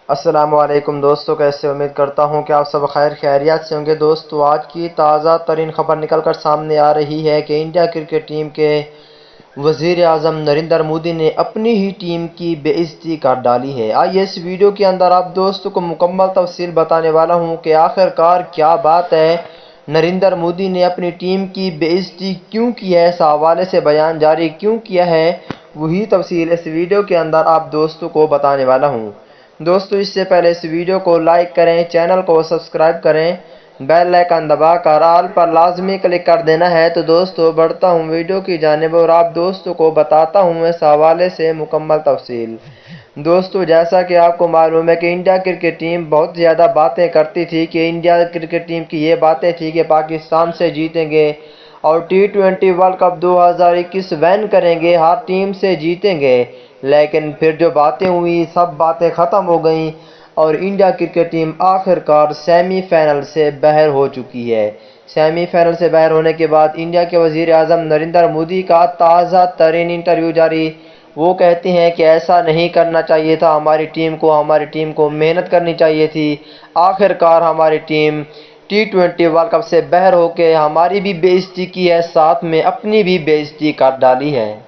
السلام علیکم دوستو، کیسے امید کرتا ہوں کہ آپ سب خیر خیریت سے ہوں گے۔ دوستو، آج کی تازہ ترین خبر نکل کر سامنے آ رہی ہے کہ انڈیا کرکٹ ٹیم کے وزیر اعظم نریندر مودی نے اپنی ہی ٹیم کی بے عزتی کر ڈالی ہے۔ آئیے اس ویڈیو کے اندر آپ دوستوں کو مکمل تفصیل بتانے والا ہوں کہ آخر کار کیا بات ہے، نریندر مودی نے اپنی ٹیم کی بے عزتی کیوں کی ہے، اس حوالے سے بیان جاری کیوں کیا ہے، وہی تفصیل اس ویڈیو کے اندر آپ دوستوں کو بتانے والا ہوں۔ دوستو، اس سے پہلے اس ویڈیو کو لائک کریں، چینل کو سبسکرائب کریں، بیل آئیکن دبا کر آل پر لازمی کلک کر دینا ہے۔ تو دوستو، بڑھتا ہوں ویڈیو کی جانب اور آپ دوستوں کو بتاتا ہوں اس حوالے سے مکمل تفصیل۔ دوستو، جیسا کہ آپ کو معلوم ہے کہ انڈیا کرکٹ ٹیم بہت زیادہ باتیں کرتی تھی کہ انڈیا کرکٹ ٹیم کی یہ باتیں تھی کہ پاکستان سے جیتیں گے اور T20 ورلڈ کپ 2021 وین کریں گے، ہر ٹیم سے جیتیں گے۔ لیکن پھر جو باتیں ہوئی، سب باتیں ختم ہو گئیں اور انڈیا کرکٹ ٹیم آخر کار سیمی فائنل سے باہر ہو چکی ہے۔ سیمی فائنل سے باہر ہونے کے بعد انڈیا کے وزیر اعظم نریندر مودی کا تازہ ترین انٹرویو جاری۔ وہ کہتے ہیں کہ ایسا نہیں کرنا چاہیے تھا، ہماری ٹیم کو محنت کرنی چاہیے تھی۔ آخر کار ہماری ٹیم T20 ورلڈ کپ سے باہر ہو کے ہماری بھی بے عزتی کی ہے، ساتھ میں اپنی بھی بے عزتی کر ڈالی ہے۔